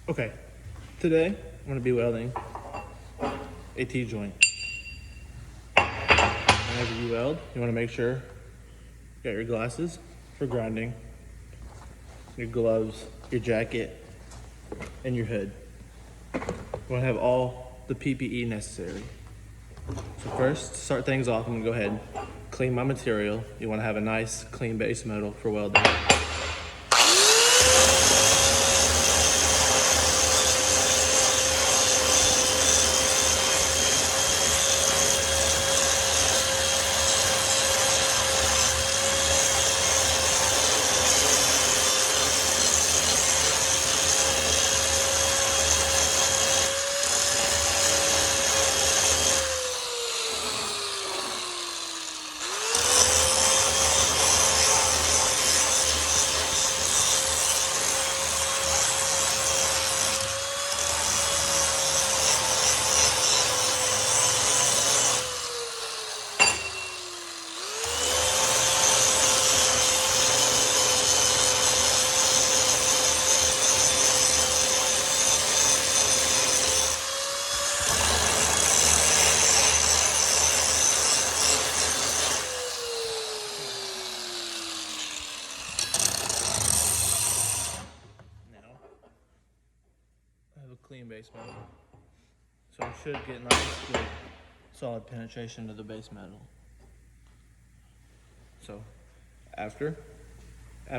Okay, today I'm gonna be welding a T-joint. Whenever you weld, you wanna make sure you got your glasses for grinding, your gloves, your jacket, and your hood. You wanna have all the PPE necessary. So first, to start things off, I'm gonna go ahead and clean my material. You wanna have a nice, clean base metal for welding. Clean base metal. So I should get nice, good, solid penetration to the base metal. So after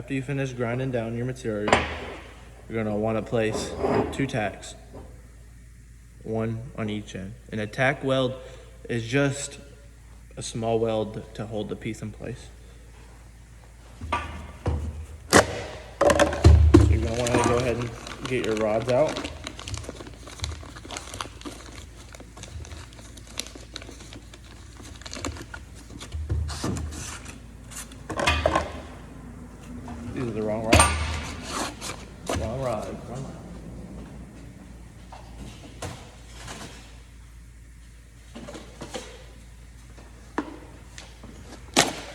you finish grinding down your material, you're gonna wanna place 2 tacks, one on each end. And a tack weld is just a small weld to hold the piece in place. So you're gonna wanna go ahead and get your rods out. These are the wrong rods. Wrong rod.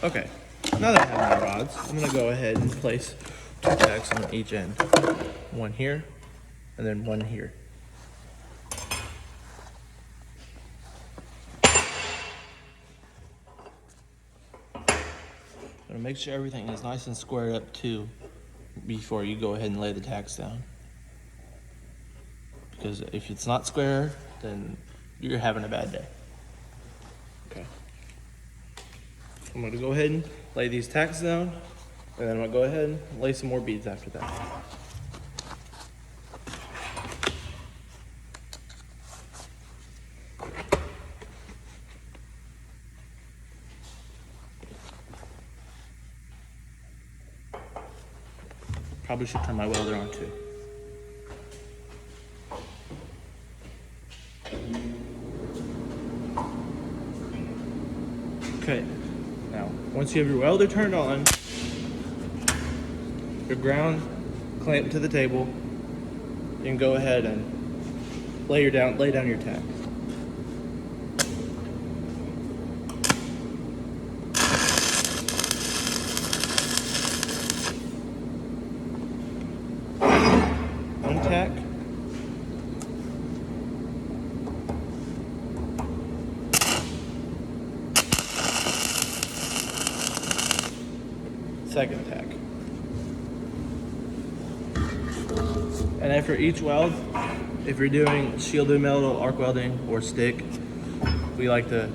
Okay, now that I have my rods, I'm gonna go ahead and place 2 tacks on each end. One here, and then one here. Make sure everything is nice and squared up too before you go ahead and lay the tacks down. Because if it's not square, then you're having a bad day. Okay. I'm gonna go ahead and lay these tacks down, and then I'm gonna go ahead and lay some more beads after that. Probably should turn my welder on too. Okay, now once you have your welder turned on, your ground clamped to the table, you can go ahead and lay down your tack. Tack. Second tack. And after each weld, if you're doing shielded metal, arc welding, or stick, we like to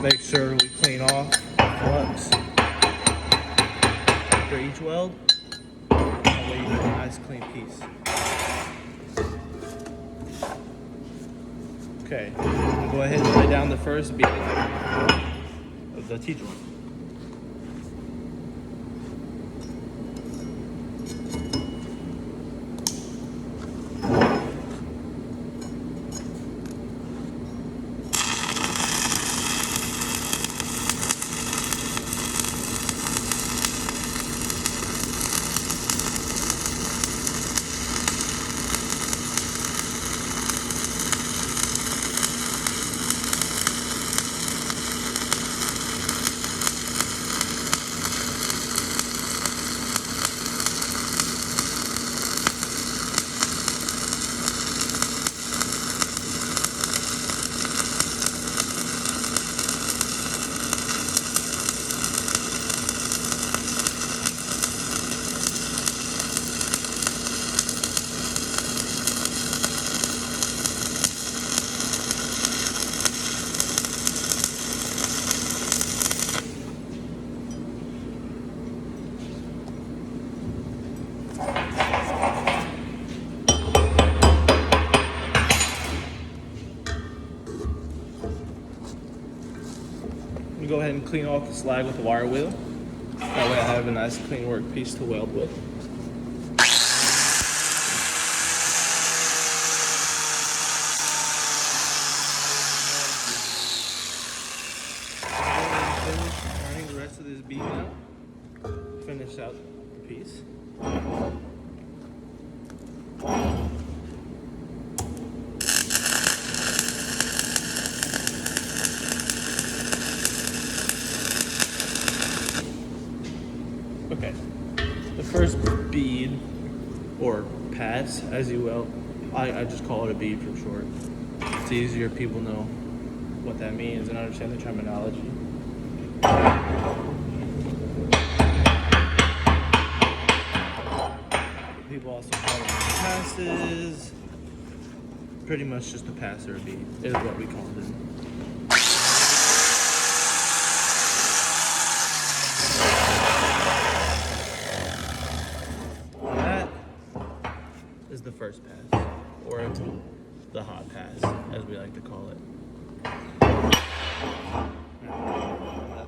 make sure we clean off the flux after each weld. That way you get a nice clean piece. Okay, I'll go ahead and lay down the first bead of the T-joint. go ahead and clean off the slag with the wire wheel. That way I have a nice clean work piece to weld with. Ironing the rest of this bead out. Finish out the piece. Okay, the first bead, or pass, as you will, I just call it a bead for short. It's easier, people know what that means and understand the terminology. People also call them passes. Pretty much just a pass or a bead is what we call them. Is the first pass, or the hot pass, as we like to call it.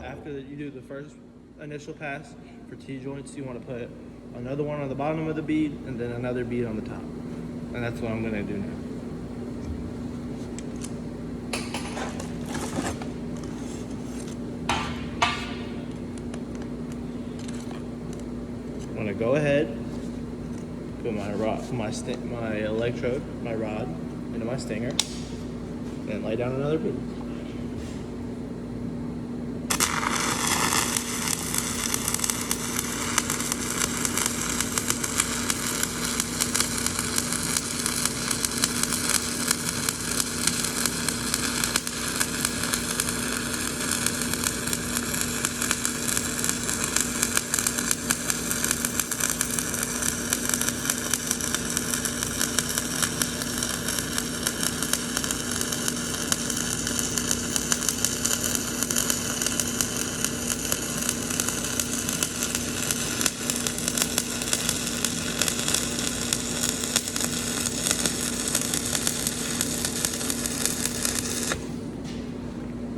After you do the first initial pass for T-joints, you want to put another one on the bottom of the bead and then another bead on the top. And that's what I'm going to do now. I'm going to go ahead, put my rod, my electrode, my rod into my stinger, and lay down another bead.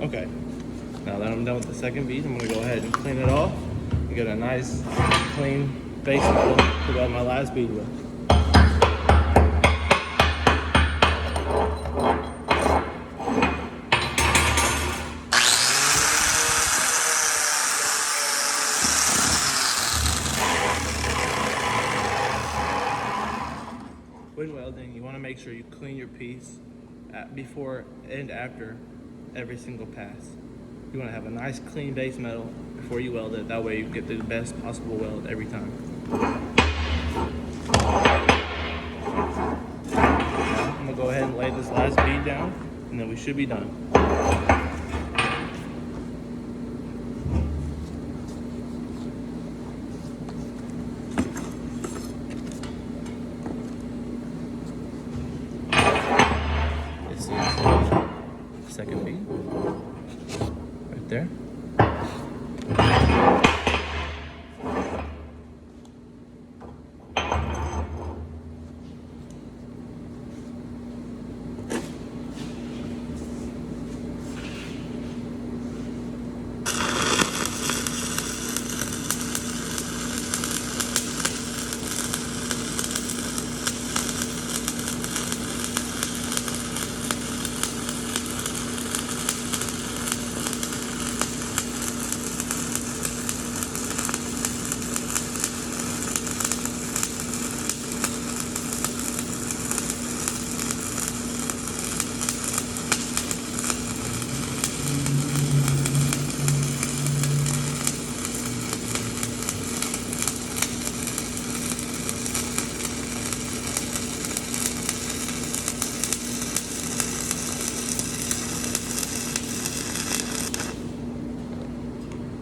Okay, now that I'm done with the second bead, I'm going to go ahead and clean it off and get a nice clean base metal to weld my last bead with. When welding, you want to make sure you clean your piece before and after every single pass. You want to have a nice clean base metal before you weld it. That way you get the best possible weld every time. I'm going to go ahead and lay this last bead down, and then we should be done. This is the second bead. Right there.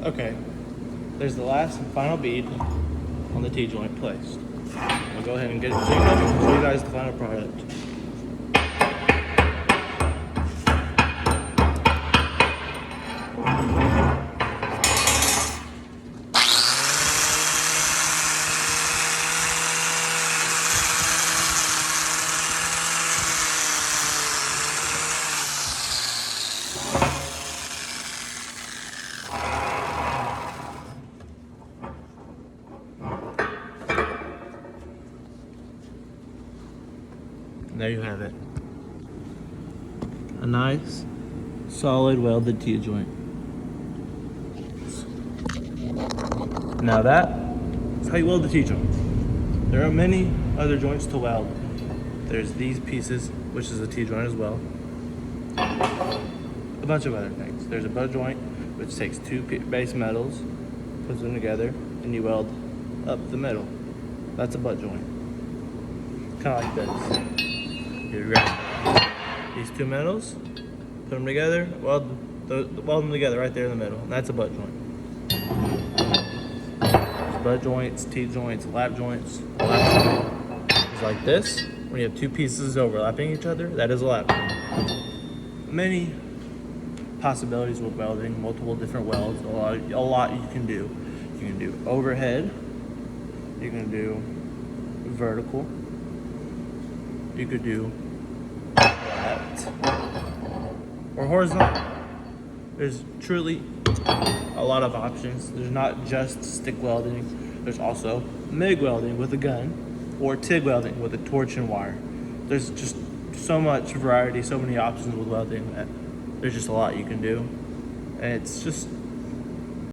Okay, there's the last and final bead on the T-joint placed. I'll go ahead and get it cleaned up and show you guys the final product. And there you have it. A nice, solid welded T-joint. Now that is how you weld the T-joint. There are many other joints to weld. There's these pieces, which is a T-joint as well. A bunch of other things. There's a butt joint, which takes two base metals, puts them together, and you weld up the middle. That's a butt joint. Kind of like this. You grab these two metals, put them together, weld them together right there in the middle. And that's a butt joint. There's butt joints, T-joints, lap joints. A lap joint is like this. When you have two pieces overlapping each other, that is a lap joint. Many possibilities with welding, multiple different welds, a lot you can do. You can do overhead, you can do vertical, you could do left, or horizontal. There's truly a lot of options. There's not just stick welding, there's also MIG welding with a gun, or TIG welding with a torch and wire. There's just so much variety, so many options with welding that there's just a lot you can do. And it's just